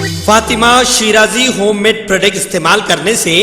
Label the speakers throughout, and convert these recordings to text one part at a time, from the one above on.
Speaker 1: Fatima Shirazi home made product استعمال کرنے سے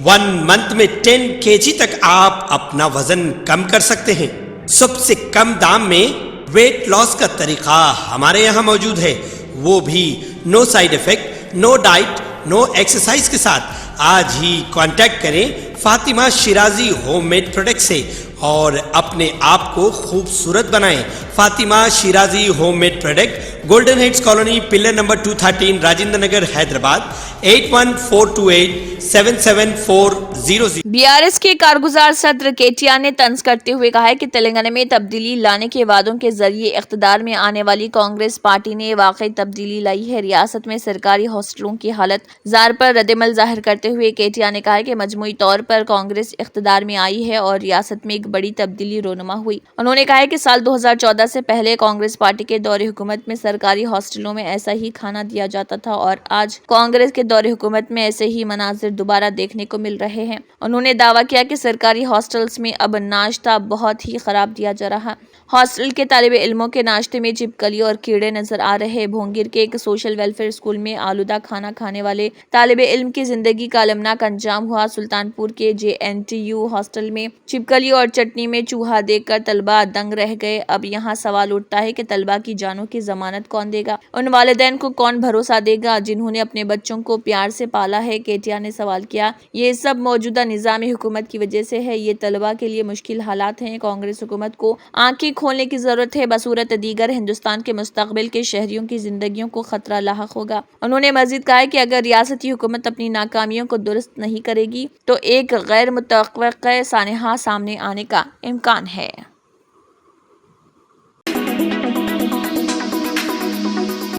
Speaker 1: 1 منتھ میں 10 kg تک آپ اپنا وزن کم کر سکتے ہیں۔ سب سے کم دام میں ویٹ لاس کا طریقہ ہمارے یہاں موجود ہے، وہ بھی no side effect, no diet, no exercise کے ساتھ۔ آج ہی کانٹیکٹ کریں Fatima Shirazi home made product سے اور اپنے آپ کو خوبصورت بنائیں۔ Fatima Shirazi home made product, golden heights colony, pillar number 213، Rajendra Nagar, Hyderabad, 8142877400۔
Speaker 2: BRS کے کارگزار صدر کیٹیا نے طنز کرتے ہوئے کہا ہے کہ تلنگانہ میں تبدیلی لانے کے وعدوں کے ذریعے اقتدار میں آنے والی کانگریس پارٹی نے واقعی تبدیلی لائی ہے۔ ریاست میں سرکاری ہاسٹلوں کی حالت زار پر ردعمل ظاہر کرتے ہوئے کیٹیا نے کہا کہ مجموعی طور پر کانگریس اقتدار میں آئی ہے اور ریاست میں ایک بڑی تبدیلی رونما ہوئی۔ انہوں نے کہا ہے کہ سال 2014 سے پہلے کانگریس پارٹی کے دور حکومت میں سرکاری ہاسٹلوں میں ایسا ہی کھانا دیا جاتا تھا اور آج کانگریس کے دور حکومت میں ایسے ہی مناظر دوبارہ دیکھنے کو مل رہے ہیں۔ انہوں نے دعویٰ کیا کہ سرکاری ہاسٹلز میں اب ناشتہ بہت ہی خراب دیا جا رہا۔ ہاسٹل کے طالب علموں کے ناشتے میں چھپکلی اور کیڑے نظر آ رہے۔ بھونگیر کے ایک سوشل ویلفیئر اسکول میں آلودہ کھانا کھانے والے طالب علم کی زندگی کا المناک انجام ہوا۔ سلطان پور کے JNTU ہاسٹل میں چھپکلی اور چٹنی میں چوہا دیکھ کر طلبہ دنگ رہ گئے۔ اب یہاں سوال اٹھتا ہے کہ طلبہ کی جانوں کی ضمانت کون دے گا؟ ان والدین کو کون بھروسہ دے گا جنہوں نے اپنے بچوں کو پیار سے پالا ہے؟ کیٹیا نے سوال کیا۔ یہ سب موجودہ نظام حکومت کی وجہ سے ہے۔ یہ طلبہ کے لیے مشکل حالات ہیں۔ کانگریس حکومت کو آنکھیں کھولنے کی ضرورت ہے۔ بصورت دیگر ہندوستان کے مستقبل کے شہریوں کی زندگیوں کو خطرہ لاحق ہوگا۔ انہوں نے مزید کہا کہ اگر ریاستی حکومت اپنی ناکامیوں کو درست نہیں کرے گی تو ایک غیر متوقع سانحہ سامنے آنے کا امکان ہے۔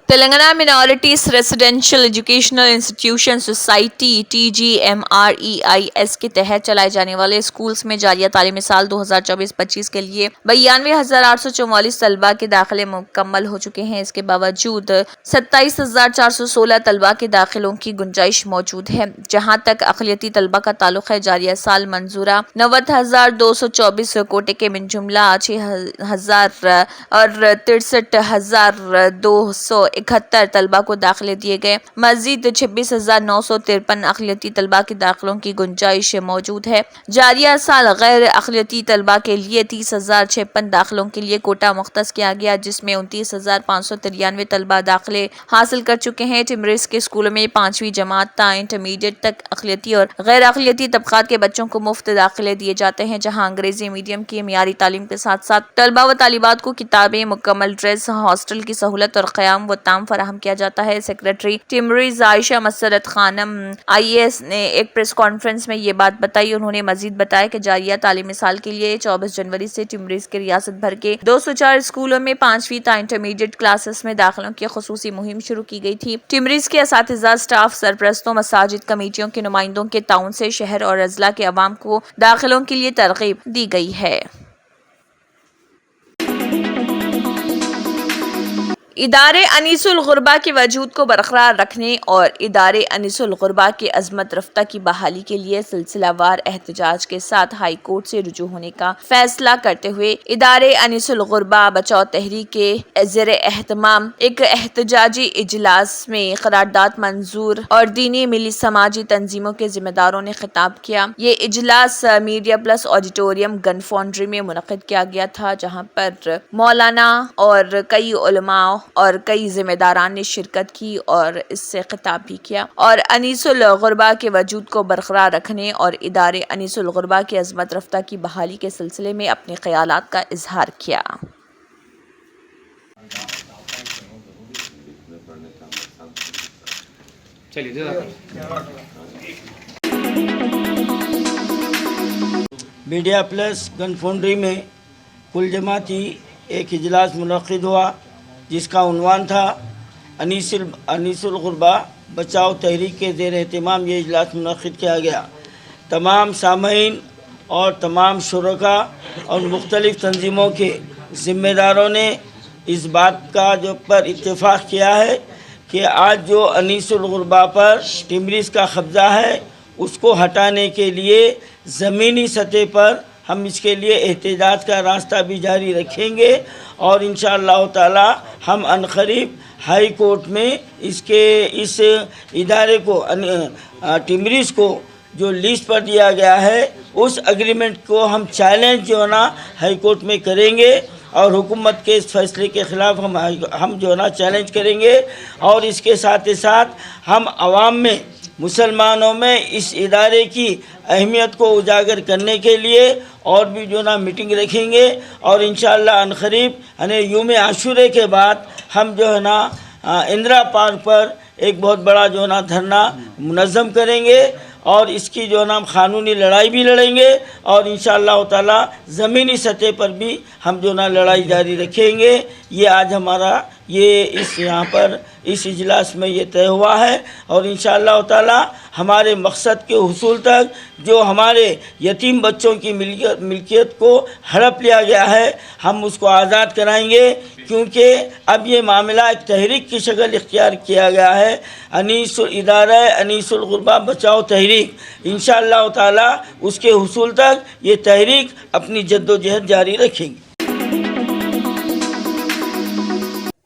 Speaker 2: Telangana minorities residential educational institution society TGMREIS کے تحت چلائے جانے والے اسکولز میں جاریہ تعلیمی سال 2024-25 کے لیے 92,844 طلبہ کے داخلے مکمل ہو چکے ہیں۔ اس کے باوجود 27,416 طلبہ کے داخلوں کی گنجائش موجود ہے۔ جہاں تک اقلیتی طلبہ کا تعلق ہے، جاریہ سال منظورہ 90,224 کوٹے کے من جملہ 6,000 اور 63,271 طلبہ کو داخلے دیے گئے۔ مزید 26,953 اقلیتی طلبہ کے داخلوں کی گنجائش موجود ہے۔ جاریہ سال غیر اقلیتی طلبہ کے لیے 30,056 داخلوں کے لیے کوٹہ مختص کیا گیا، جس میں 29,593 طلبہ داخلے حاصل کر چکے ہیں۔ ٹمریز کے اسکولوں میں 5ویں جماعت تا انٹرمیڈیٹ تک اقلیتی اور غیر اقلیتی طبقات کے بچوں کو مفت داخلے دیے جاتے ہیں، جہاں انگریزی میڈیم کی معیاری تعلیم کے ساتھ ساتھ طلبہ و طالبات کو کتابیں، مکمل ڈریس، ہاسٹل کی سہولت اور قیام و تام فراہم کیا جاتا ہے۔ سیکریٹری ٹمریز عائشہ مسرت خانم IAS نے ایک پریس کانفرنس میں یہ بات بتائی۔ انہوں نے مزید بتایا کہ جاریہ تعلیمی سال کے لیے 24 جنوری سے ٹمریز کے ریاست بھر کے 204 اسکولوں میں 5ویں تا انٹرمیڈیٹ کلاسز میں داخلوں کی خصوصی مہم شروع کی گئی تھی۔ ٹمریز کے اساتذہ، اسٹاف، سرپرستوں، مساجد کمیٹیوں کے نمائندوں کے تعاون سے شہر اور اضلاع کے عوام کو داخلوں کے لیے ترغیب دی گئی ہے۔ ادارے انیس الغربا کے وجود کو برقرار رکھنے اور ادارے انیس الغربا کی عظمت رفتہ کی بحالی کے لیے سلسلہ وار احتجاج کے ساتھ ہائی کورٹ سے رجوع ہونے کا فیصلہ کرتے ہوئے ادارے انیس الغربا بچاؤ تحریک کے زیر اہتمام ایک احتجاجی اجلاس میں قرارداد منظور اور دینی ملی سماجی تنظیموں کے ذمہ داروں نے خطاب کیا۔ یہ اجلاس میڈیا پلس آڈیٹوریم گن فاؤنڈری میں منعقد کیا گیا تھا، جہاں پر مولانا اور کئی علماء اور کئی ذمہ داران نے شرکت کی اور اس سے خطاب بھی کیا اور انیس الغربا کے وجود کو برقرار رکھنے اور ادارے انیس الغربا کی عظمت رفتہ کی بحالی کے سلسلے میں اپنے خیالات کا اظہار کیا۔
Speaker 3: میڈیا پلس گن فاؤنڈری میں کل جماعتی ایک اجلاس منعقد ہوا، جس کا عنوان تھا انیس الغربا بچاؤ تحریک کے زیر اہتمام یہ اجلاس منعقد کیا گیا۔ تمام سامعین اور تمام شرکاء اور مختلف تنظیموں کے ذمہ داروں نے اس بات کا پر اتفاق کیا ہے کہ آج جو انیس الغربا پر ٹمریز کا قبضہ ہے اس کو ہٹانے کے لیے زمینی سطح پر ہم اس کے لیے احتجاج کا راستہ بھی جاری رکھیں گے اور انشاءاللہ تعالی ہم عنقریب हाई कोर्ट में इस इदारे को टिमरीज को जो लिस्ट पर दिया गया है उस एग्रीमेंट को हम चैलेंज जो है ना हाई कोर्ट में करेंगे और हुकूमत के इस फैसले के ख़िलाफ़ हम जो है ना चैलेंज करेंगे। और इसके साथ ही साथ हम आवाम में मुसलमानों में इस इदारे की अहमियत को उजागर करने के लिए और भी जो ना मीटिंग रखेंगे और इंशाअल्लाह अनक़रीब यानी यूम आशूरे के बाद हम जो है ना इंदिरा पार्क पर एक बहुत बड़ा जो है ना धरना मुनज़्ज़म करेंगे और इसकी जो है ना क़ानूनी लड़ाई भी लड़ेंगे और इंशाअल्लाह ताला ज़मीनी सतह पर भी हम जो ना लड़ाई जारी रखेंगे। ये आज हमारा यहाँ पर इस इजलास में ये तय हुआ है और इंशाअल्लाह ताला हमारे मकसद के हुसूल तक जो हमारे यतीम बच्चों की मिल्कियत को हड़प लिया गया है हम उसको आज़ाद कराएंगे, क्योंकि अब ये मामला एक तहरीक की शक्ल इख्तियार किया गया है। अनीसुल गुरबा बचाओ तहरीक, इंशाअल्लाह ताला उसके हुसूल तक ये तहरीक अपनी जद्दोजहद जारी रखेंगी।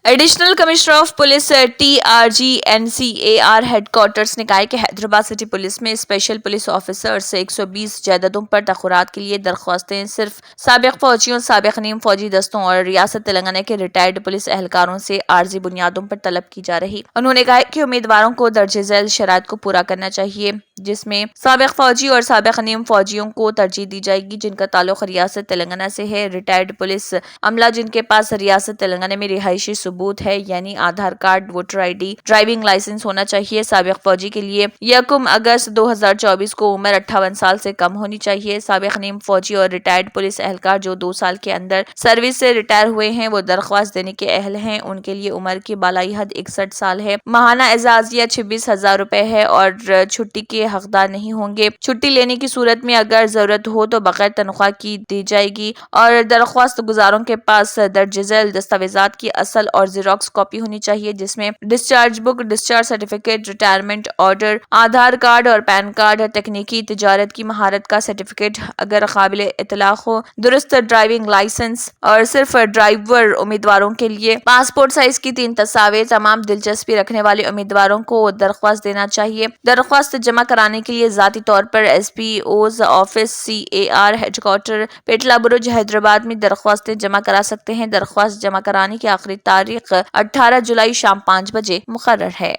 Speaker 2: Additional commissioner of police TRG-NCAR headquarters ने कहा है कि हैदराबाद सिटी पुलिस में स्पेशल पुलिस ऑफिसर से 120 जायदादों पर तखुरात के लिए दरख्वास्तें सिर्फ साबिक फौजियों, साबिक नीम फौजी दस्तों और रियासत तेलंगाना के रिटायर्ड पुलिस एहलकारों से आर्जी बुनियादों पर तलब की जा रही। उन्होंने कहा कि उम्मीदवारों को दर्ज झैल शराइत को पूरा करना चाहिए, जिसमें साबिक फौजी और साबिक नीम फौजियों को तरजीह दी जाएगी जिनका ताल्लुक रियासत तेलंगाना से है। रिटायर्ड पुलिस अमला जिनके पास रियासत तेलंगाना में रिहायशी सबूत है, यानी Aadhaar card, voter ID, driving licence होना चाहिए। साबिक फौजी के लिए 1 अगस्त 2024 को उम्र 58 साल से कम होनी चाहिए। साबिक नीम फौजी और रिटायर्ड पुलिस एहलकार जो 2 साल के अंदर सर्विस से रिटायर हुए हैं वो दरख्वास्त देने के अहल हैं। उनके लिए उम्र की बालाई हद 61 साल है। माहाना एजाजिया 26,000 रुपए है और छुट्टी के हकदार नहीं होंगे। छुट्टी लेने की सूरत में अगर जरूरत हो तो बगैर तनख्वाह की दी जाएगी और दरख्वास्त गुजारों के पास दर्ज झैल दस्तावेजात की असल और ज़ेरॉक्स कॉपी होनी चाहिए, जिसमें discharge book, discharge certificate, retirement order, Aadhaar card और पैन कार्ड, तकनीकी तिजारत की महारत का सर्टिफिकेट अगर काबिल इतलाक हो, दुरुस्त ड्राइविंग लाइसेंस और सिर्फ ड्राइवर उम्मीदवारों के लिए पासपोर्ट साइज की 3 तस्वीरें तमाम दिलचस्पी रखने वाले उम्मीदवारों को दरख्वास्त देना चाहिए। दरख्वास्त जमा कराने के लिए ज़ाती तौर पर SPO's ऑफिस CAR हेडक्वार्टर पेटला बुरुज हैदराबाद में दरख्वास्तें जमा करा सकते हैं। दरख्वास्त जमा कराने की आखिरी तारीख 18 जुलाई शाम 5 बजे मुकर्रर है।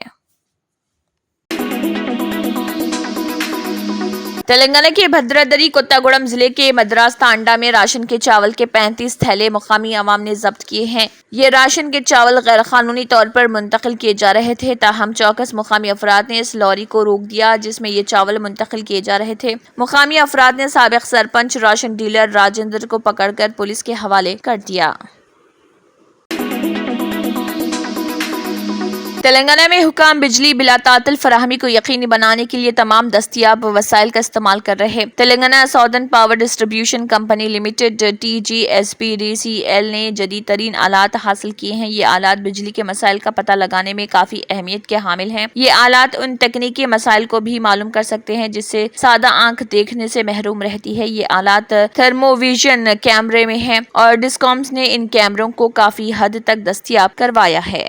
Speaker 2: तेलंगाना के भद्रादरी कोत्तागुड़म जिले के मद्रास तांडा में राशन के चावल के 35 थैले मुकामी अवाम ने जब्त किए हैं। ये राशन के चावल गैर कानूनी तौर पर मुंतकिल किए जा रहे थे, ताहम चौकस मुकामी अफराद ने इस लॉरी को रोक दिया जिसमें ये चावल मुंतकिल किए जा रहे थे। मुकामी अफराद ने साबिक सरपंच राशन डीलर राजेंद्र को पकड़कर पुलिस के हवाले कर दिया। तेलंगाना में हुकाम बिजली बिला तातिल फराहमी को यकीनी बनाने के लिए तमाम दस्तियाब वसाइल का इस्तेमाल कर रहे हैं। Telangana southern power distribution company limited TGSPDCL ने जदीद तरीन आलात हासिल किए हैं। ये आलात बिजली के मसाइल का पता लगाने में काफी अहमियत के हामिल हैं। ये आलात उन तकनीकी मसाइल को भी मालूम कर सकते हैं जिससे सादा आंख देखने से महरूम रहती है। ये आलात थर्मोविजन कैमरे में है और डिस्कॉम्स ने इन कैमरों को काफी हद तक दस्तियाब करवाया है।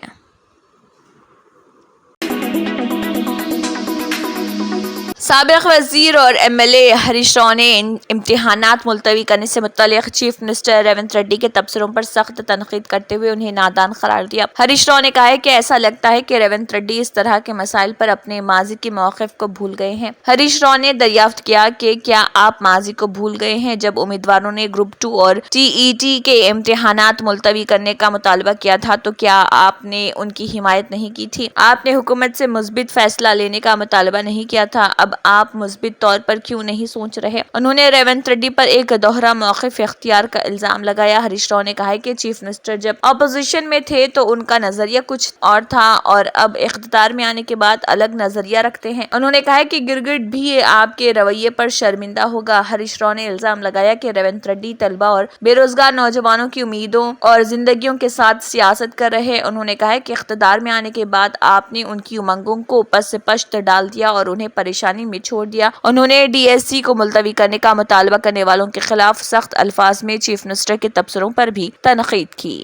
Speaker 2: साबिक वजीर और MLA हरीश राव ने इम्तिहानात मुलतवी करने से मुतल्लिक चीफ मिनिस्टर रेवंत रेड्डी के तबसरों पर सख्त तनकीद करते हुए उन्हें नादान करार दिया। हरीश राव ने कहा है कि ऐसा लगता है कि रेवंत रेड्डी इस तरह के मसाइल पर अपने माजी के मौक़िफ़ को भूल गए हैं। हरीश राव ने दरियाफ्त किया कि क्या आप माजी को भूल गए हैं जब उम्मीदवारों ने ग्रुप 2 और TET के इम्तिहानात मुलतवी करने का मुतालबा किया था तो क्या आपने उनकी हिमायत नहीं की थी? आपने हुकूमत से मुस्बित फैसला लेने का मुतालबा नहीं किया था, अब आप मुस्बित तौर पर क्यों नहीं सोच रहे? उन्होंने रेवंत रेड्डी पर एक दोहरा मौक़िफ़ इख्तियार का इल्जाम लगाया। हरीश राव ने कहा है कि चीफ मिनिस्टर जब अपोजिशन में थे तो उनका नजरिया कुछ और था और अब इख्तियार में आने के बाद अलग नजरिया रखते हैं। उन्होंने कहा है कि गिरगिट भी आपके रवैये पर शर्मिंदा होगा। हरीश राव ने इल्जाम लगाया कि रेवंत रेड्डी तलबा और बेरोजगार नौजवानों की उम्मीदों और जिंदगियों के साथ सियासत कर रहे। उन्होंने कहा है कि इख्तियार में आने के बाद आपने उनकी उमंगों को पस से पश्त डाल दिया और उन्हें परेशानी में छोड़ दिया। उन्होंने DSC को मुलतवी करने का मुतालबा करने वालों के खिलाफ सख्त अल्फाज में चीफ मिनिस्टर के तबसरों पर भी तनकीद की।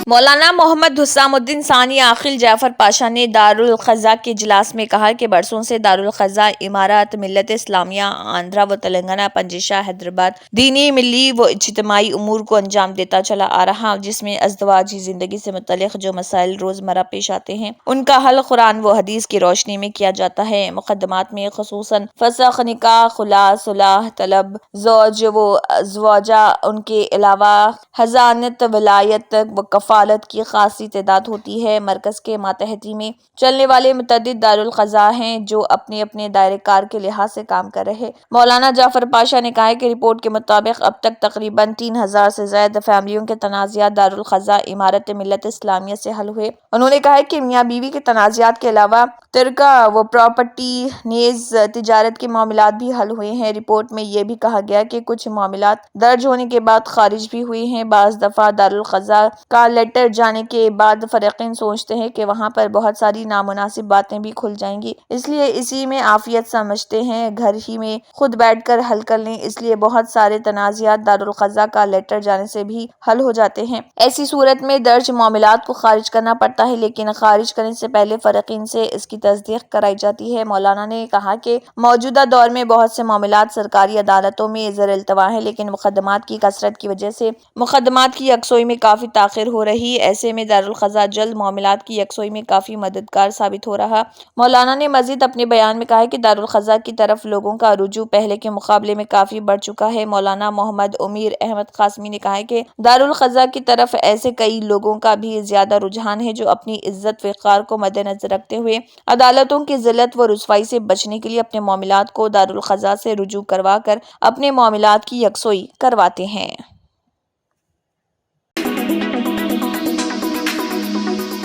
Speaker 2: مولانا محمد حسام الدین ثانی عاقل جعفر پاشا نے دارالقضاء کے اجلاس میں کہا کہ برسوں سے دارالقضاء امارات ملت اسلامیہ آندھرا و تلنگانہ پنجشہ حیدرآباد دینی ملی و اجتماعی امور کو انجام دیتا چلا آ رہا، جس میں ازدواجی زندگی سے متعلق جو مسائل روزمرہ پیش آتے ہیں ان کا حل قرآن و حدیث کی روشنی میں کیا جاتا ہے۔ مقدمات میں خصوصاً فسخ، نکاح، خلا، صلح طلب، زوج و زوجہ، ان کے علاوہ حضانت، ولایت و کفالت کی خاصی تعداد ہوتی ہے۔ مرکز کے ماتحتی میں چلنے والے متعدد دارالقضاء ہیں جو اپنے اپنے دائرہ کار کے لحاظ سے کام کر رہے۔ مولانا جعفر پاشا نے کہا کہ رپورٹ کے مطابق اب تک تقریباً 3000 سے زائد فیملیوں کے تنازعات دارالقضاء امارت ملت اسلامیہ سے حل ہوئے۔ انہوں نے کہا کہ میاں بیوی کے تنازعات کے علاوہ ترکہ و پراپرٹی نیز تجارت کے معاملات بھی حل ہوئے ہیں۔ رپورٹ میں یہ بھی کہا گیا کہ کچھ معاملات درج ہونے کے بعد خارج بھی ہوئے ہیں۔ بعض دفعہ دارالقضاء کا لیٹر جانے کے بعد فریقین سوچتے ہیں کہ وہاں پر بہت ساری نامناسب باتیں بھی کھل جائیں گی، اس لیے اسی میں عافیت سمجھتے ہیں، گھر ہی میں خود بیٹھ کر حل کر لیں، اس لیے بہت سارے تنازعات دارالقضاء کا لیٹر جانے سے بھی حل ہو جاتے ہیں۔ ایسی صورت میں درج معاملات کو خارج کرنا پڑتا ہے، لیکن خارج کرنے سے پہلے فریقین سے اس کی تصدیق کرائی جاتی ہے۔ مولانا نے کہا کہ موجودہ دور میں بہت سے معاملات سرکاری عدالتوں میں زیر التوا ہیں، لیکن مقدمات کی کثرت کی وجہ سے مقدمات کی یکسوئی میں کافی تاخیر ہو رہی۔ ایسے میں دارالقضاء جلد معاملات کی یکسوئی میں کافی مددگار ثابت ہو رہا۔ مولانا نے مزید اپنے بیان میں کہا کہ دارالقضاء کی طرف لوگوں کا رجوع پہلے کے مقابلے میں کافی بڑھ چکا ہے۔ مولانا محمد امیر احمد قاسمی نے کہا کہ دارالقضاء کی طرف ایسے کئی لوگوں کا بھی زیادہ رجحان ہے جو اپنی عزت وقار کو مد نظر رکھتے ہوئے عدالتوں کی ذلت و رسوائی سے بچنے کے لیے اپنے معاملات کو دارالقضاء سے رجوع کروا کر اپنے معاملات کی یکسوئی کرواتے ہیں۔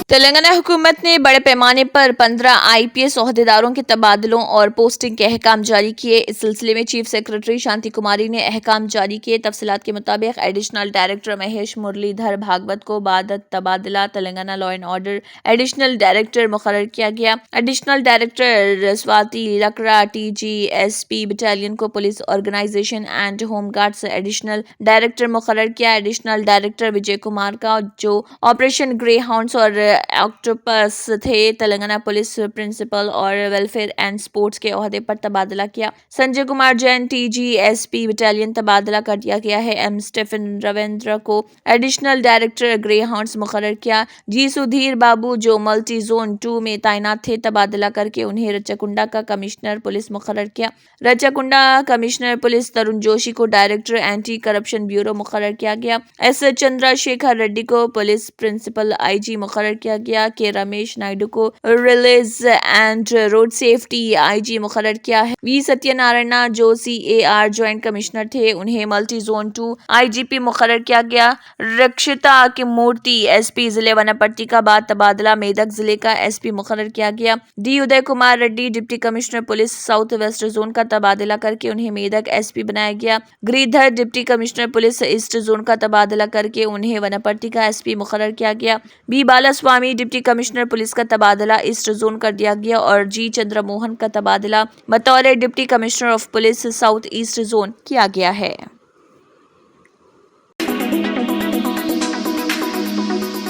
Speaker 2: تلنگانہ حکومت نے بڑے پیمانے پر 15 IPS عہدیداروں کے تبادلوں اور پوسٹنگ کے احکام جاری کیے۔ اس سلسلے میں چیف سیکرٹری شانتی کماری نے احکام جاری کیے۔ تفصیلات کے مطابق ایڈیشنل ڈائریکٹر مہیش مرلی دھر بھاگوت کو بعد تبادلہ Telangana law and order additional director مقرر کیا گیا۔ Additional director Swati Lakra TGSP battalion کو police organisation and home guards additional director مقرر کیا۔ ایڈیشنل ڈائریکٹر وجے کمار کا جو آپریشن گرے ہاؤنڈز اور آکٹوپس تھے، تلنگانہ پولیس پرنسپل اور ویلفیئر اینڈ سپورٹس کے عہدے پر تبادلہ کیا۔ سنجے کمار جین TGSP بٹالین تبادلہ کر دیا گیا ہے۔ M اسٹیفن رویندر کو ایڈیشنل ڈائریکٹر گرے ہاؤنڈز مقرر کیا۔ جی سدھیر بابو جو ملٹی زون 2 میں تعینات تھے، تبادلہ کر کے انہیں رچاکنڈا کا کمشنر پولیس مقرر کیا۔ رچاکنڈا کمشنر پولیس ترون جوشی کو ڈائریکٹر اینٹی کرپشن بیورو مقرر کیا گیا۔ ایس چندرا شیکھر ریڈی کو پولیس پرنسپل IG مقرر کیا گیا۔ کے رمیش نائیڈو کو release and road safety IG مقرر کیا ہے۔ وی ستیہ نارائنا جو CAR جوائنٹ کمشنر تھے، انہیں ملٹی زون 2 IGP مقرر کیا گیا۔ رکشتا مورتی SP ضلع وناپٹی کا بعد تبادلہ میدک ضلع کا SP مقرر کیا گیا۔ D Uday Kumar Reddy deputy commissioner police south west zone کا تبادلہ کر کے انہیں میدک SP بنایا گیا۔ Giridhar deputy commissioner police east zone کا تبادلہ کر کے انہیں وناپٹی کا SP مقرر کیا گیا۔ بی بالا سوامی ڈپٹی کمشنر پولیس کا تبادلہ ایسٹ زون کر دیا گیا اور جی چندر موہن کا تبادلہ بطور deputy commissioner of police south east zone کیا گیا ہے۔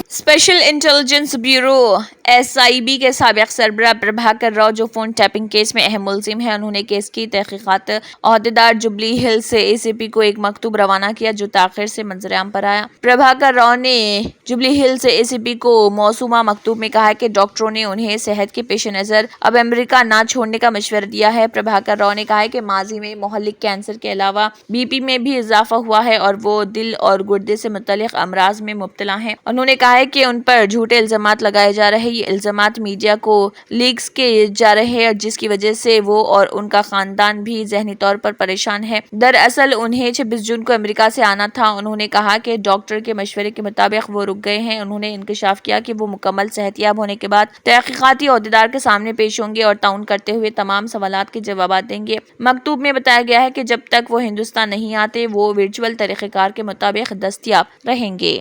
Speaker 2: اسپیشل انٹیلیجنس بیورو SIB کے سابق سربراہ پربھاکر راؤ جو فون ٹیپنگ کیس میں اہم ملزم ہیں، انہوں نے کیس کی تحقیقات عہدیدار جوبلی ہل سے ACP کو ایک مکتوب روانہ کیا جو تاخیر سے منظر عام پر آیا۔ پربھاکر راؤ نے جوبلی ہل سے ACP کو موسومہ مکتوب میں کہا کہ ڈاکٹروں نے انہیں صحت کے پیش نظر اب امریکہ نہ چھوڑنے کا مشورہ دیا ہے۔ پربھاکر راؤ نے کہا کہ ماضی میں محلک کینسر کے علاوہ BP میں بھی اضافہ ہوا ہے اور وہ دل اور گردے سے متعلق امراض میں مبتلا ہیں۔ انہوں نے کہا کہ ان پر جھوٹے الزامات لگائے جا رہے ہیں، یہ الزامات میڈیا کو لیکس کیے جا رہے ہیں جس کی وجہ سے وہ اور ان کا خاندان بھی ذہنی طور پر پریشان ہے۔ دراصل انہیں 26 جون کو امریکہ سے آنا تھا۔ انہوں نے کہا کہ ڈاکٹر کے مشورے کے مطابق وہ رک گئے ہیں۔ انہوں نے انکشاف کیا کہ وہ مکمل صحت یاب ہونے کے بعد تحقیقاتی عہدیدار کے سامنے پیش ہوں گے اور تعاون کرتے ہوئے تمام سوالات کے جوابات دیں گے۔ مکتوب میں بتایا گیا ہے کہ جب تک وہ ہندوستان نہیں آتے وہ ورچوئل طریقہ کار کے مطابق دستیاب رہیں گے۔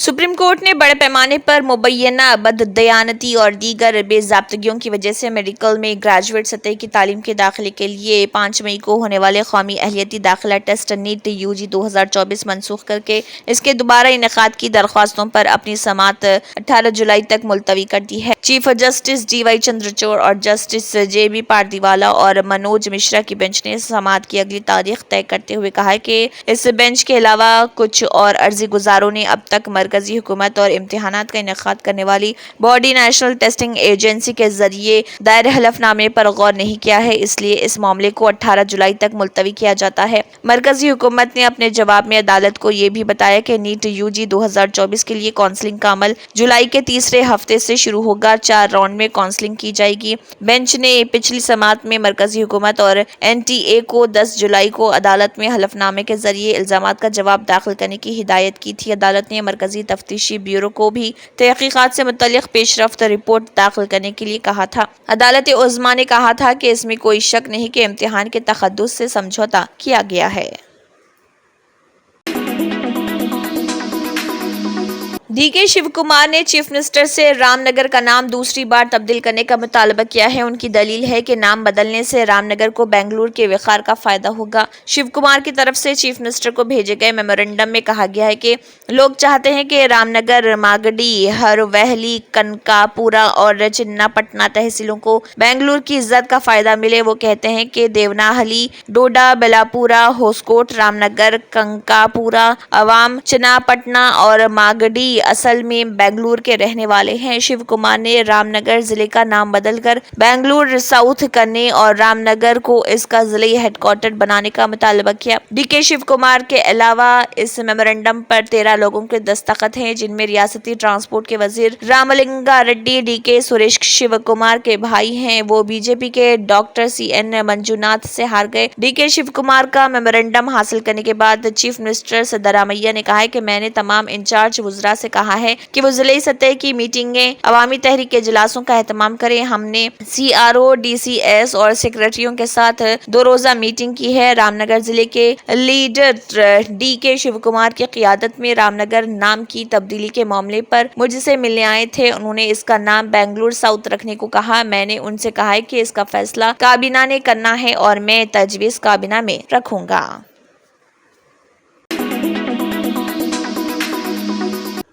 Speaker 2: सुप्रीम कोर्ट ने बड़े पैमाने पर मुबैना बददयानती और दीगर बेज़ाब्तगियों की वजह से मेडिकल में ग्रेजुएट सतह की तालीम के दाखिले के लिए 5 मई को होने वाले कौमी अहलियती दाखिला टेस्ट नीट यूजी 2024 मनसूख करके इसके दोबारा इनेकाद की दरख्वास्तों पर अपनी समाअत 18 जुलाई तक मुलतवी कर दी है। चीफ जस्टिस DY चंद्रचूड़ और जस्टिस JB पारदीवाला और मनोज मिश्रा की बेंच ने समाअत की अगली तारीख तय करते हुए कहा है कि इस बेंच के अलावा कुछ और अर्जी गुजारों ने अब तक मरकजी हुकूमत और इम्तिहानात का इनेकाद करने वाली बॉडी नेशनल टेस्टिंग एजेंसी के जरिए दायर हलफनामे पर गौर नहीं किया है, इसलिए इस मामले को 18 जुलाई तक मुलतवी किया जाता है। मरकजी हुकूमत ने अपने जवाब में अदालत को ये भी बताया कि नीट यूजी 2024 के लिए काउंसलिंग का अमल जुलाई के तीसरे हफ्ते से शुरू होगा। 4 राउंड में काउंसलिंग की जाएगी। बेंच ने पिछली समाअत में मरकजी हुकूमत और NTA को 10 जुलाई को अदालत में हलफनामे के जरिए इल्जामात का जवाब दाखिल करने की हिदायत की थी। अदालत ने मरकजी तफ्तीशी ब्यूरो को भी तहकीकात से मुतल्लिक पेशरफ्त रिपोर्ट दाखिल करने के लिए कहा था। अदालत उज़्मा ने कहा था कि इसमें कोई शक नहीं कि इम्तिहान के तखद्दुस से समझौता किया गया है। DK शिव कुमार ने चीफ मिनिस्टर से रामनगर का नाम दूसरी बार तब्दील करने का मुतालबा किया है। उनकी दलील है कि नाम बदलने से रामनगर को बेंगलुरु के विकार का फायदा होगा। शिव कुमार की तरफ से चीफ मिनिस्टर को भेजे गए मेमोरेंडम में कहा गया है कि लोग चाहते हैं कि रामनगर, मागडी, हरवहली, कनकापुरा और चिन्नापटना तहसीलों को बेंगलुरु की इज्जत का फायदा मिले। वो कहते हैं कि देवनाहली, डोडा, बेलापुरा, होसकोट, रामनगर, कंकापुरा अवाम चिन्नापटना और मागडी असल में बेंगलुरु के रहने वाले हैं। शिव कुमार ने रामनगर जिले का नाम बदलकर बेंगलुरु साउथ करने और रामनगर को इसका जिले हेडक्वार्टर बनाने का मुतालबा किया। DK शिव कुमार के अलावा इस मेमोरेंडम पर 13 लोगों के दस्तखत हैं, जिनमें रियासती ट्रांसपोर्ट के वजीर रामलिंगा रेड्डी DK सुरेश शिव कुमार के भाई हैं। वो बीजेपी के डॉक्टर CN मंजुनाथ से हार गए। DK शिव कुमार का मेमोरेंडम हासिल करने के बाद चीफ मिनिस्टर सिद्धरामैया ने कहा है कि मैंने तमाम इंचार्ज वुज़रा से कहा है कि वो जिले सतह की मीटिंगें, अवामी तहरीक के इजलासों का एहतमाम करें। हमने CRO, DCS और सेक्रेटरियों के साथ 2 रोजा मीटिंग की है। रामनगर जिले के लीडर DK शिव कुमार की क़ियादत में रामनगर नाम की तब्दीली के मामले पर मुझसे मिलने आए थे। उन्होंने इसका नाम बेंगलुरु साउथ रखने को कहा। मैंने उनसे कहा है कि इसका फैसला काबीना ने करना है और मैं तजवीज़ काबीना में रखूंगा।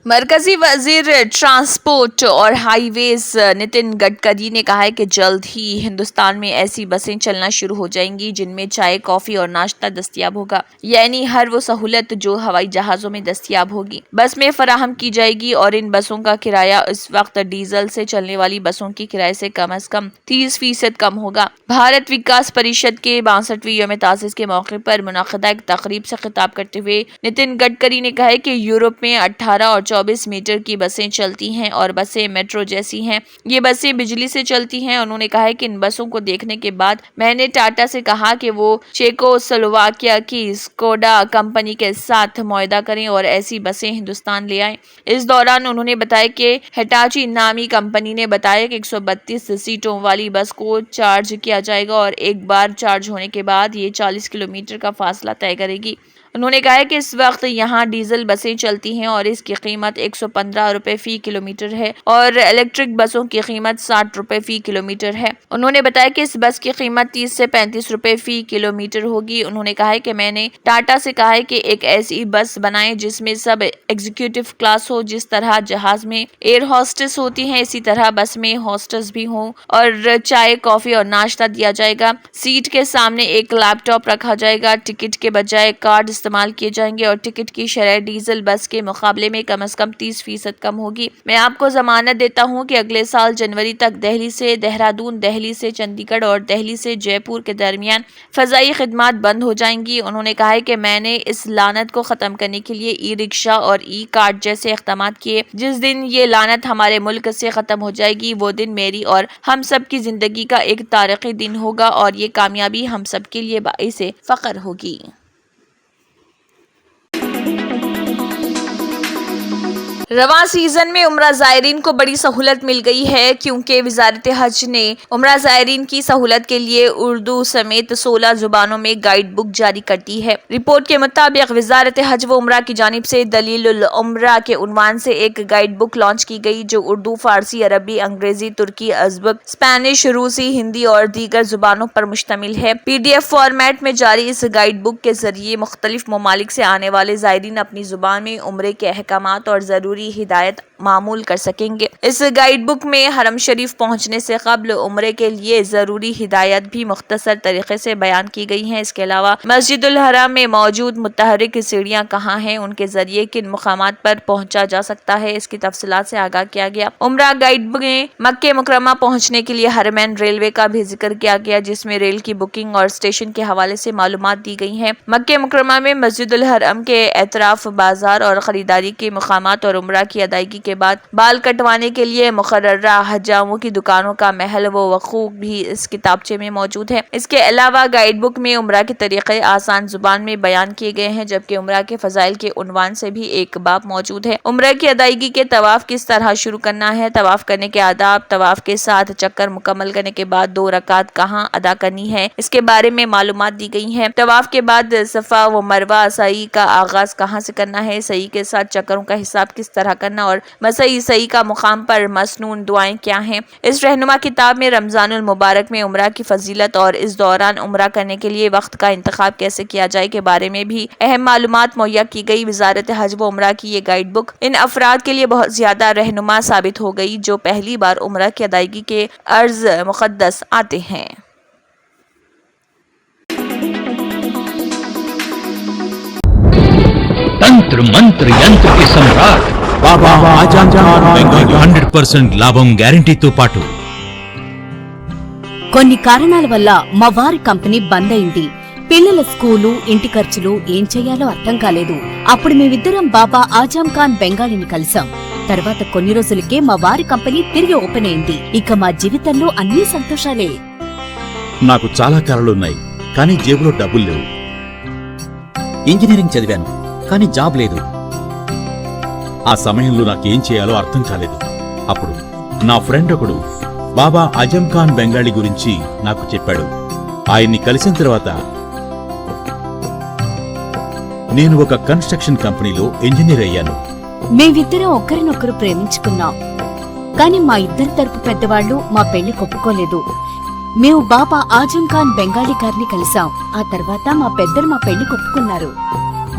Speaker 2: मरकजी वजीर ट्रांसपोर्ट और हाईवेज नितिन गडकरी ने कहा है कि जल्द ही हिंदुस्तान में ऐसी बसें चलना शुरू हो जाएंगी जिनमें चाय, कॉफी और नाश्ता दस्तयाब होगा, यानी हर वो सहूलत जो हवाई जहाजों में दस्तयाब होगी बस में फराहम की जाएगी। और इन बसों का किराया इस वक्त डीजल से चलने वाली बसों की किराए से कम 30% कम होगा। भारत विकास परिषद के 62वीं यौम तासीस के मौके पर मुनक़दा एक तकरीब से खिताब करते हुए नितिन गडकरी ने कहा है कि यूरोप में 18 और 24 मीटर की बसें चलती हैं और बसें मेट्रो जैसी हैं। ये बसें बिजली से चलती हैं। उन्होंने कहा है कि इन बसों को देखने के बाद मैंने टाटा से कहा कि वो चेकोस्लोवाकिया की स्कोडा कंपनी के साथ मुआहदा करें और ऐसी बसें हिंदुस्तान ले आएं। इस दौरान उन्होंने बताया कि हिटाची नामी कंपनी ने बताया कि 132 सीटों वाली बस को चार्ज किया जाएगा और एक बार चार्ज होने के बाद ये 40 किलोमीटर का फासला तय करेगी। उन्होंने कहा है कि इस वक्त यहाँ डीजल बसें चलती हैं और इसकी कीमत 115 रुपए फी किलोमीटर है और इलेक्ट्रिक बसों की कीमत 60 रुपए फी किलोमीटर है। उन्होंने बताया कि इस बस की कीमत 30 से 35 रुपए फी किलोमीटर होगी। उन्होंने कहा है कि मैंने टाटा से कहा है कि एक ऐसी बस बनाएं जिसमें सब एग्जीक्यूटिव क्लास हो। जिस तरह जहाज में एयर होस्टेस होती हैं, इसी तरह बस में होस्टेस भी हों और चाय, कॉफी और नाश्ता दिया जाएगा। सीट के सामने एक लैपटॉप रखा जाएगा। टिकट के बजाय कार्ड इस्तेमाल किए जाएंगे और टिकट की शरह डीजल बस के मुकाबले में कम से कम 30% कम होगी। मैं आपको जमानत देता हूं कि अगले साल जनवरी तक दिल्ली से देहरादून, दिल्ली से चंडीगढ़ और दिल्ली से जयपुर के दरमियान फजाई खिदमात बंद हो जाएंगी। उन्होंने कहा है कि मैंने इस लानत को खत्म करने के लिए ई रिक्शा और ई कार्ड जैसे इक़दाम किए। जिस दिन ये लानत हमारे मुल्क से खत्म हो जाएगी वो दिन मेरी और हम सब की जिंदगी का एक तारीखी दिन होगा और ये कामयाबी हम सब के लिए बाइस फख्र होगी। रवां सीजन में उम्रा ज़ायरीन को बड़ी सहूलत मिल गई है क्योंकि वजारत हज ने उम्रा ज़ायरीन की सहूलत के लिए उर्दू समेत 16 जुबानों में गाइड बुक जारी कर दी है। रिपोर्ट के मुताबिक वजारत हज व उम्रा की जानिब से दलीलुल उम्रा के उन्वान से एक गाइड बुक लॉन्च की गई जो उर्दू, फारसी, अरबी, अंग्रेजी, तुर्की, अज़बक, स्पेनिश, रूसी, हिंदी और दीगर जुबानों पर मुश्तमिल है। PDF फॉर्मेट में जारी इस गाइड बुक के जरिए मुख्तलिफ ममालिक से आने वाले ज़ायरीन अपनी जुबान में उम्रे के अहकामात और ज़रूरी हिदायत मामूल कर सकेंगे। इस गाइड बुक में हरम शरीफ पहुंचने से कब्ल उम्रे के लिए ज़रूरी हिदायत भी मुख्तसर तरीके से बयान की गई हैं। इसके अलावा मस्जिदुल हराम में मौजूद मुतहरिक सीढ़ियाँ कहाँ हैं, उनके जरिए किन मुकामात पर पहुंचा जा सकता है, इसकी तफसीलात से आगाह किया गया। उम्रा गाइड बुक में मक्के मुकर्रमा पहुंचने के लिए हरमैन रेलवे का भी जिक्र किया गया, जिसमें रेल की बुकिंग और स्टेशन के हवाले से मालूमात दी गई हैं। मक्के मुकर्रमा में मस्जिदुल हरम के एतराफ बाजार और खरीदारी के मुकामात और उम्रा की अदायगी के बाद बाल कटवाने के लिए मुकर्ररा हजामों की दुकानों का महल व वकूफ भी इस किताबचे में मौजूद है। इसके अलावा गाइड बुक में उम्रा के तरीके आसान जुबान में बयान किए गए हैं, जबकि उम्रा के फजाइल के उन्वान से भी एक बाब मौजूद है। उम्रा की अदायगी के तवाफ किस तरह शुरू करना है, तवाफ करने के आदाब, तवाफ के साथ चक्कर मुकम्मल करने के बाद 2 रकात कहाँ अदा करनी है, इसके बारे में मालूमात दी गई है। तवाफ के बाद सफा व मरवा सई का आगाज कहाँ से करना है, सई के साथ चक्करों का हिसाब किस तरह करना और मसई सई का मुकाम पर मसनून दुआएं क्या हैं। इस रहनुमा किताब में रमजानुल मुबारक में उम्रा की फजीलत और इस दौरान उम्रा करने के लिए वक्त का इंतखाब कैसे किया जाए के बारे में भी अहम मालूमात मुहैया की गई। वजारत हज व उम्रा की ये गाइड बुक इन अफराद के लिए बहुत ज्यादा रहनुमा साबित हो गई जो पहली बार उम्रा की अदायगी के अर्ज मुकद्दस आते हैं।
Speaker 4: तंत्र मंत्र यंत्र के सम्राट
Speaker 5: बाबा आजम खान बెంగాలీ
Speaker 4: 100% లాభం గ్యారెంటీతో పాటు
Speaker 6: కొన్ని కారణాల వల్ల మా వారి కంపెనీ బంద్ అయింది. పిల్లల స్కూలు, ఇంటి ఖర్చులు ఏం చెయ్యాలో అర్థం కాలేదు. అప్పుడు మేమిద్దరం బాబా ఆజం ఖాన్ బెంగాలీని కలిసాం. తర్వాత కొన్ని రోజులకే మా వారి కంపెనీ తిరిగి ఓపెన్ అయింది. ఇక మా జీవితంలో అన్ని సంతోషాలే.
Speaker 5: నాకు చాలా కలలున్నాయి, కానీ జేబులో డబ్బులు లేవు. ఇంజనీరింగ్ చదివాను, కానీ జాబ్ లేదు. ఆ సమయంలో నాకేం చేయాలో అర్థం కాలేదు. అప్పుడు నా ఫ్రెండ్ ఒకడు బాబా ఆజం ఖాన్ బెంగాలీ గురించి నాకు చెప్పాడు. ఆయన్ని కలిసిన తర్వాత నేను ఒక కన్స్ట్రక్షన్ కంపెనీలో ఇంజనీర్ అయ్యాను.
Speaker 6: మేమిద్దరం ఒకరినొకరు ప్రేమించుకున్నాం. కాని మా ఇద్దరి తరపు పెద్దవాళ్లు మా పెళ్లి ఒప్పుకోలేదు. మేము బాబా ఆజం ఖాన్ బెంగాలీ గారిని కలిసాం. ఆ తర్వాత మా పెద్దలు మా పెళ్లి ఒప్పుకున్నారు.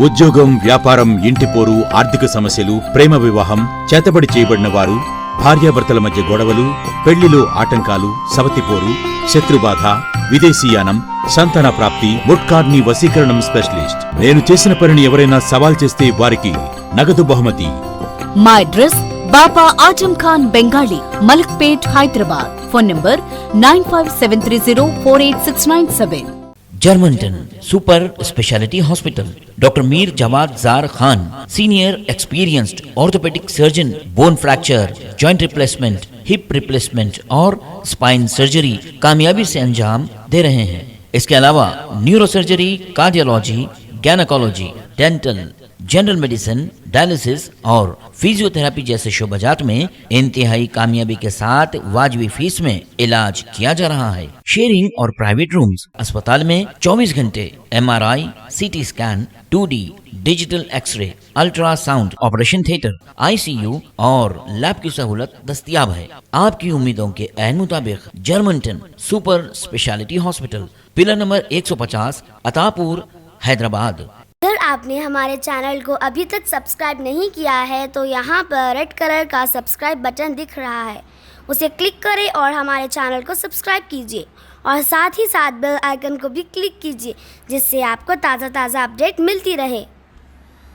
Speaker 5: ఉద్యోగం, వ్యాపారం, ఇంటి పోరు, ఆర్థిక సమస్యలు, ప్రేమ వివాహం, చేతబడి చేయబడిన వారు, భార్యాభర్తల మధ్య గొడవలు, పెళ్లిలో ఆటంకాలు, సవతిపోరు, శత్రుబాధ, విదేశీయానం, సంతాన ప్రాప్తి, ముట్కార్ని వశీకరణం స్పెషలిస్ట్. నేను చేసిన పనిని ఎవరైనా సవాల్ చేస్తే వారికి నగదు బహుమతి.
Speaker 6: మా address Baba Azam Khan Bengali, Malakpet, Hyderabad. Phone number 9573048697.
Speaker 7: जर्मनटन super speciality hospital, doctor Mir Jawad Jar Khan, senior experienced orthopaedic surgeon, bone fracture, joint replacement, hip replacement और स्पाइन सर्जरी कामयाबी से अंजाम दे रहे हैं। इसके अलावा neuro surgery, cardiology, gynaecology, dental, general medicine, dialysis और फिजियोथेरेपी जैसे शोबाजात में इंतहाई कामयाबी के साथ वाजबी फीस में इलाज किया जा रहा है। शेयरिंग और प्राइवेट रूम्स, अस्पताल में 24 घंटे MRI, CT scan, 2D digital x-ray, ultrasound, operation theatre, ICU और लैब की सहूलत दस्तयाब है। आपकी उम्मीदों के ऐन मुताबिक Germanten super speciality hospital, pillar number 150, Attapur, Hyderabad.
Speaker 8: अगर आपने हमारे चैनल को अभी तक सब्सक्राइब नहीं किया है तो यहाँ पर रेड कलर का सब्सक्राइब बटन दिख रहा है, उसे क्लिक करें और हमारे चैनल को सब्सक्राइब कीजिए और साथ ही साथ बेल आइकन को भी क्लिक कीजिए जिससे आपको ताज़ा अपडेट मिलती रहे।